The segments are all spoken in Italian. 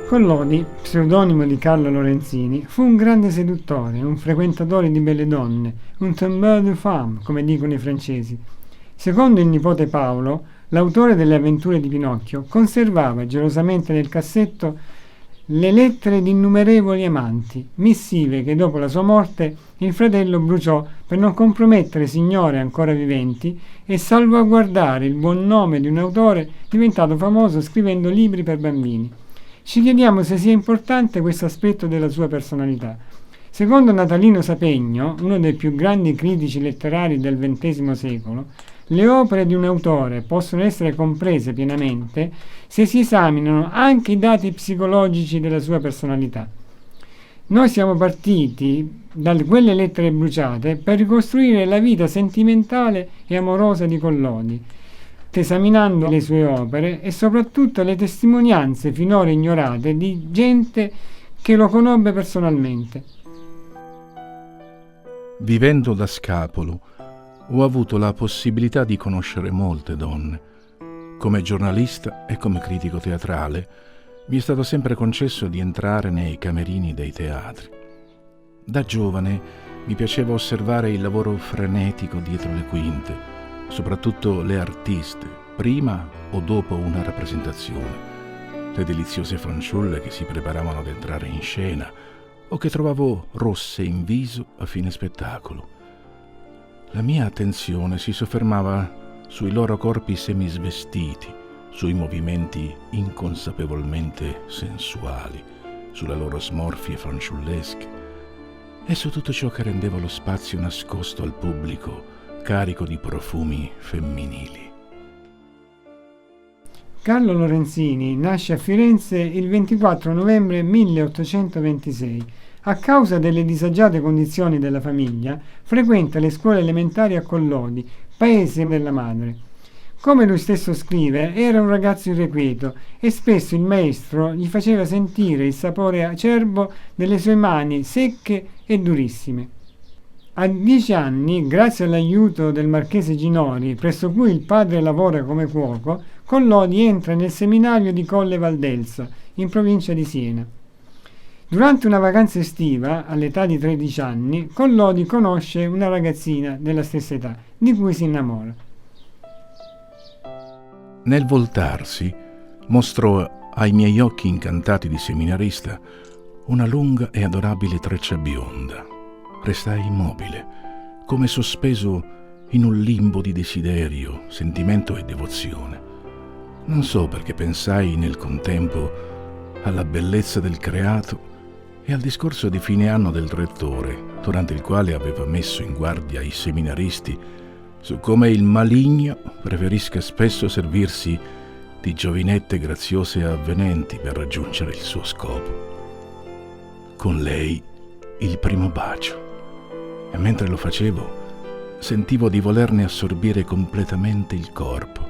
Collodi, pseudonimo di Carlo Lorenzini, fu un grande seduttore, un frequentatore di belle donne, un tombeur de femme, come dicono i francesi. Secondo il nipote Paolo, l'autore delle avventure di Pinocchio conservava gelosamente nel cassetto le lettere di innumerevoli amanti, missive che dopo la sua morte il fratello bruciò per non compromettere signore ancora viventi e salvaguardare il buon nome di un autore diventato famoso scrivendo libri per bambini. Ci chiediamo se sia importante questo aspetto della sua personalità. Secondo Natalino Sapegno, uno dei più grandi critici letterari del XX secolo, le opere di un autore possono essere comprese pienamente se si esaminano anche i dati psicologici della sua personalità. Noi siamo partiti da quelle lettere bruciate per ricostruire la vita sentimentale e amorosa di Collodi, esaminando le sue opere e soprattutto le testimonianze finora ignorate di gente che lo conobbe personalmente. Vivendo da scapolo, ho avuto la possibilità di conoscere molte donne. Come giornalista e come critico teatrale, mi è stato sempre concesso di entrare nei camerini dei teatri. Da giovane mi piaceva osservare il lavoro frenetico dietro le quinte, soprattutto le artiste, prima o dopo una rappresentazione, le deliziose fanciulle che si preparavano ad entrare in scena o che trovavo rosse in viso a fine spettacolo. La mia attenzione si soffermava sui loro corpi semisvestiti, sui movimenti inconsapevolmente sensuali, sulle loro smorfie fanciullesche e su tutto ciò che rendeva lo spazio nascosto al pubblico carico di profumi femminili. Carlo Lorenzini nasce a Firenze il 24 novembre 1826. A causa delle disagiate condizioni della famiglia, frequenta le scuole elementari a Collodi, paese della madre. Come lui stesso scrive, era un ragazzo irrequieto e spesso il maestro gli faceva sentire il sapore acerbo delle sue mani secche e durissime. A 10 anni, grazie all'aiuto del marchese Ginori, presso cui il padre lavora come cuoco, Collodi entra nel seminario di Colle Valdelsa, in provincia di Siena. Durante una vacanza estiva, all'età di 13 anni, Collodi conosce una ragazzina della stessa età, di cui si innamora. Nel voltarsi, mostrò ai miei occhi incantati di seminarista una lunga e adorabile treccia bionda. Restai immobile, come sospeso in un limbo di desiderio, sentimento e devozione. Non so perché pensai nel contempo alla bellezza del creato e al discorso di fine anno del rettore, durante il quale aveva messo in guardia i seminaristi su come il maligno preferisca spesso servirsi di giovinette graziose e avvenenti per raggiungere il suo scopo. Con lei il primo bacio. E mentre lo facevo, sentivo di volerne assorbire completamente il corpo,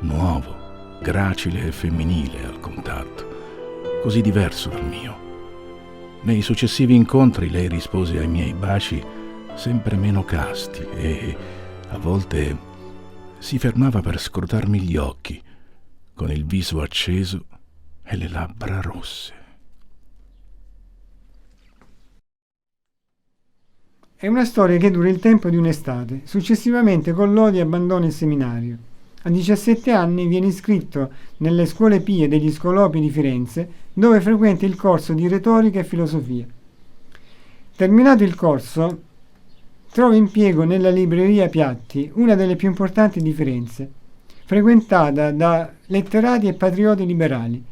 nuovo, gracile e femminile al contatto, così diverso dal mio. Nei successivi incontri lei rispose ai miei baci sempre meno casti e, a volte, si fermava per scrutarmi gli occhi, con il viso acceso e le labbra rosse. È una storia che dura il tempo di un'estate. Successivamente Collodi abbandona il seminario. A 17 anni viene iscritto nelle scuole pie degli Scolopi di Firenze, dove frequenta il corso di retorica e filosofia. Terminato il corso, trova impiego nella libreria Piatti, una delle più importanti di Firenze, frequentata da letterati e patrioti liberali.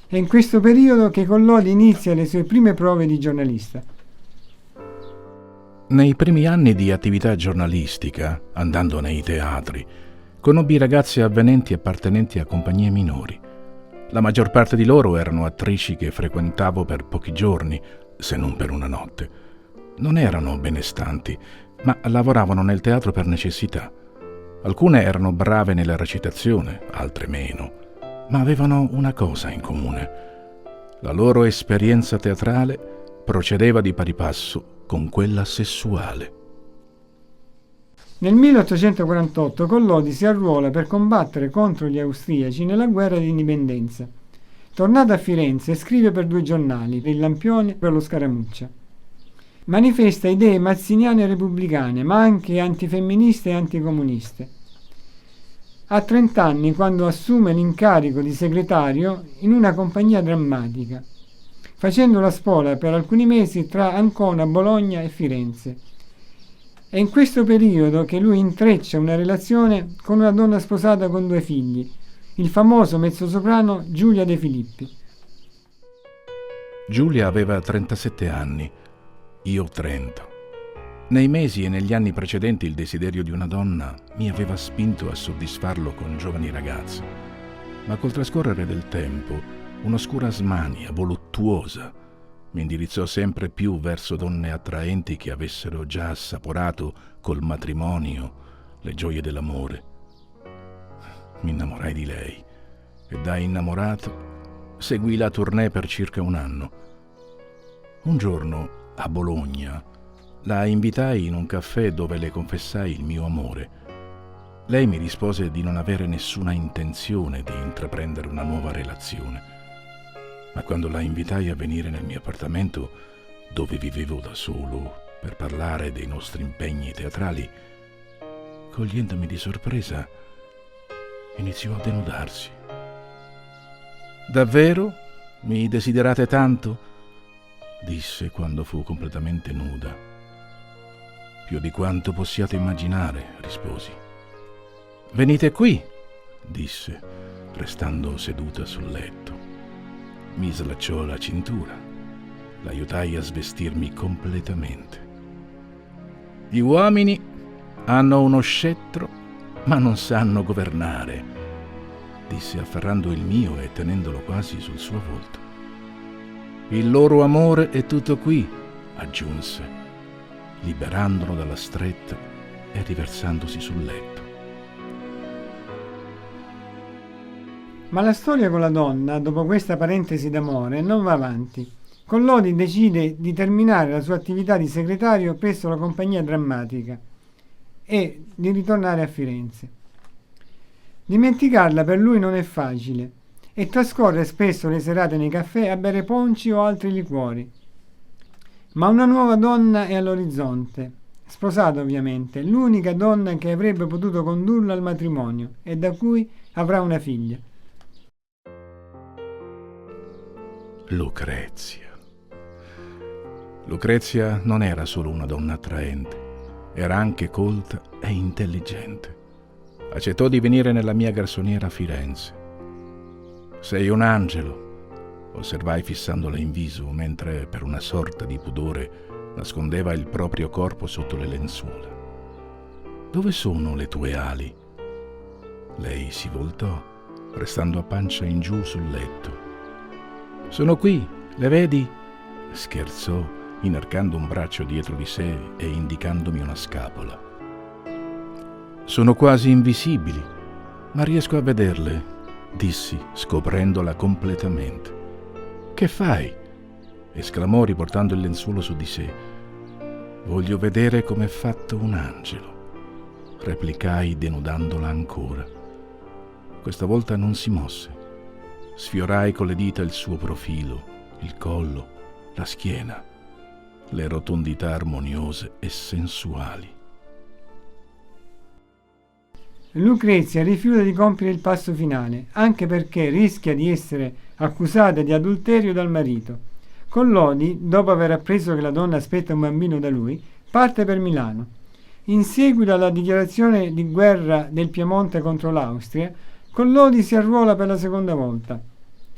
È in questo periodo che Collodi inizia le sue prime prove di giornalista. Nei primi anni di attività giornalistica, andando nei teatri, conobbi ragazze avvenenti appartenenti a compagnie minori. La maggior parte di loro erano attrici che frequentavo per pochi giorni, se non per una notte. Non erano benestanti, ma lavoravano nel teatro per necessità. Alcune erano brave nella recitazione, altre meno, ma avevano una cosa in comune. La loro esperienza teatrale procedeva di pari passo con quella sessuale. Nel 1848 Collodi si arruola per combattere contro gli austriaci nella guerra di indipendenza. Tornato a Firenze, scrive per 2 giornali, per il Lampione e per lo Scaramuccia. Manifesta idee mazziniane e repubblicane, ma anche antifemministe e anticomuniste. Ha 30 anni quando assume l'incarico di segretario in una compagnia drammatica, facendo la spola per alcuni mesi tra Ancona, Bologna e Firenze. È in questo periodo che lui intreccia una relazione con una donna sposata con 2 figli, il famoso mezzosoprano Giulia De Filippi. Giulia aveva 37 anni, io 30. Nei mesi e negli anni precedenti il desiderio di una donna mi aveva spinto a soddisfarlo con giovani ragazze, ma col trascorrere del tempo un'oscura smania voluttuosa mi indirizzò sempre più verso donne attraenti che avessero già assaporato col matrimonio le gioie dell'amore. Mi innamorai di lei e da innamorato seguii la tournée per circa 1 anno. Un giorno, a Bologna, la invitai in un caffè dove le confessai il mio amore. Lei mi rispose di non avere nessuna intenzione di intraprendere una nuova relazione, ma quando la invitai a venire nel mio appartamento, dove vivevo da solo, per parlare dei nostri impegni teatrali, cogliendomi di sorpresa, iniziò a denudarsi. «Davvero? Mi desiderate tanto?» disse quando fu completamente nuda. «Più di quanto possiate immaginare», risposi. «Venite qui», disse, restando seduta sul letto. Mi slacciò la cintura. L'aiutai a svestirmi completamente. «Gli uomini hanno uno scettro, ma non sanno governare», disse afferrando il mio e tenendolo quasi sul suo volto. «Il loro amore è tutto qui», aggiunse, liberandolo dalla stretta e riversandosi sul letto. Ma la storia con la donna, dopo questa parentesi d'amore, non va avanti. Collodi decide di terminare la sua attività di segretario presso la compagnia drammatica e di ritornare a Firenze. Dimenticarla per lui non è facile e trascorre spesso le serate nei caffè a bere ponci o altri liquori. Ma una nuova donna è all'orizzonte, sposata ovviamente, l'unica donna che avrebbe potuto condurlo al matrimonio e da cui avrà una figlia. Lucrezia. Lucrezia non era solo una donna attraente, era anche colta e intelligente. Accettò di venire nella mia garçonniera a Firenze. «Sei un angelo», osservai fissandola in viso, mentre per una sorta di pudore nascondeva il proprio corpo sotto le lenzuola. «Dove sono le tue ali?» Lei si voltò, restando a pancia in giù sul letto. «Sono qui, le vedi?» scherzò, inarcando un braccio dietro di sé e indicandomi una scapola. «Sono quasi invisibili, ma riesco a vederle», dissi, scoprendola completamente. «Che fai?» esclamò riportando il lenzuolo su di sé. «Voglio vedere com'è fatto un angelo», replicai denudandola ancora. Questa volta non si mosse. Sfiorai con le dita il suo profilo, il collo, la schiena, le rotondità armoniose e sensuali. Lucrezia rifiuta di compiere il passo finale, anche perché rischia di essere accusata di adulterio dal marito. Collodi, dopo aver appreso che la donna aspetta un bambino da lui, parte per Milano. In seguito alla dichiarazione di guerra del Piemonte contro l'Austria, Collodi si arruola per la seconda volta.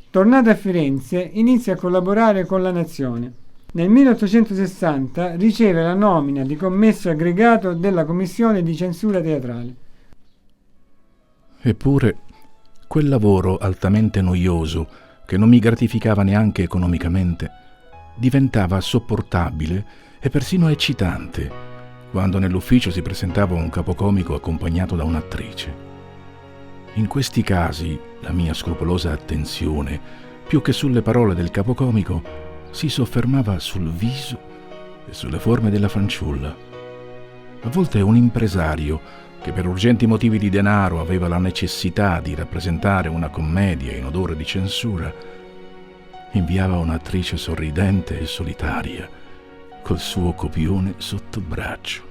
Tornato a Firenze, inizia a collaborare con La Nazione. Nel 1860 riceve la nomina di commesso aggregato della Commissione di censura teatrale. Eppure, quel lavoro altamente noioso, che non mi gratificava neanche economicamente, diventava sopportabile e persino eccitante quando nell'ufficio si presentava un capocomico accompagnato da un'attrice. In questi casi la mia scrupolosa attenzione, più che sulle parole del capocomico, si soffermava sul viso e sulle forme della fanciulla. A volte un impresario, che per urgenti motivi di denaro aveva la necessità di rappresentare una commedia in odore di censura, inviava un'attrice sorridente e solitaria, col suo copione sotto braccio.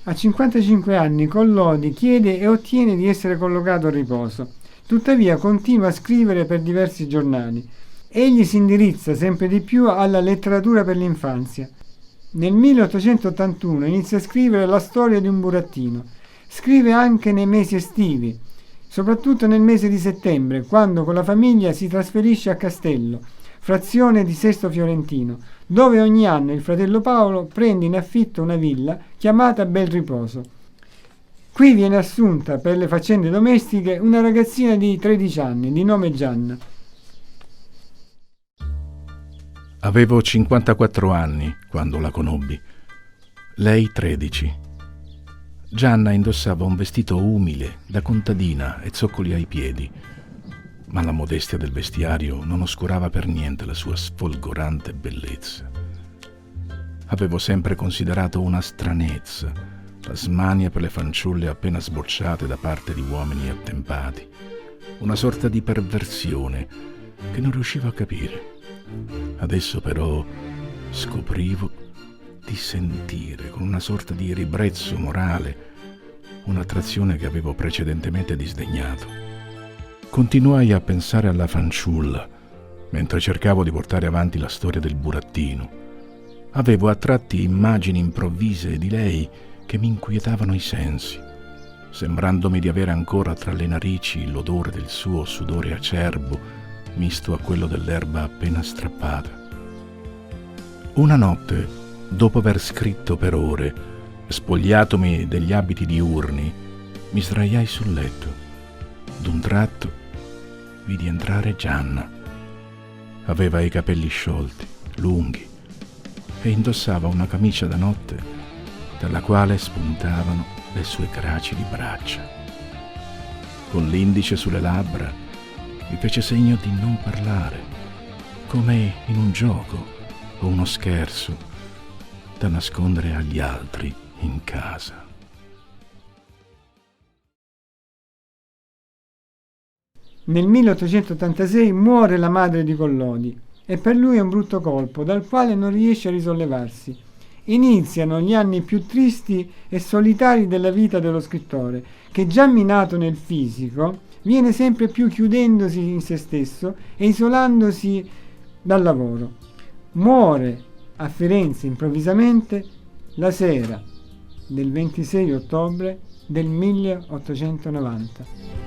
A 55 anni Collodi chiede e ottiene di essere collocato a riposo. Tuttavia continua a scrivere per diversi giornali. Egli si indirizza sempre di più alla letteratura per l'infanzia. Nel 1881 inizia a scrivere La storia di un burattino. Scrive anche nei mesi estivi, soprattutto nel mese di settembre, quando con la famiglia si trasferisce a Castello, frazione di Sesto Fiorentino, dove ogni anno il fratello Paolo prende in affitto una villa chiamata Bel Riposo. Qui viene assunta per le faccende domestiche una ragazzina di 13 anni, di nome Gianna. Avevo 54 anni quando la conobbi, lei 13. Gianna indossava un vestito umile, da contadina e zoccoli ai piedi, ma la modestia del vestiario non oscurava per niente la sua sfolgorante bellezza. Avevo sempre considerato una stranezza la smania per le fanciulle appena sbocciate da parte di uomini attempati, una sorta di perversione che non riuscivo a capire. Adesso però scoprivo di sentire con una sorta di ribrezzo morale un'attrazione che avevo precedentemente disdegnato. Continuai a pensare alla fanciulla mentre cercavo di portare avanti la storia del burattino. Avevo a tratti immagini improvvise di lei che mi inquietavano i sensi, sembrandomi di avere ancora tra le narici l'odore del suo sudore acerbo misto a quello dell'erba appena strappata. Una notte, dopo aver scritto per ore, spogliatomi degli abiti diurni, mi sdraiai sul letto. D'un tratto vidi entrare Gianna. Aveva i capelli sciolti, lunghi, e indossava una camicia da notte dalla quale spuntavano le sue gracili braccia. Con l'indice sulle labbra mi fece segno di non parlare, come in un gioco o uno scherzo da nascondere agli altri in casa. Nel 1886 muore la madre di Collodi e per lui è un brutto colpo dal quale non riesce a risollevarsi. Iniziano gli anni più tristi e solitari della vita dello scrittore, che già minato nel fisico viene sempre più chiudendosi in se stesso e isolandosi dal lavoro. Muore a Firenze improvvisamente la sera del 26 ottobre del 1890.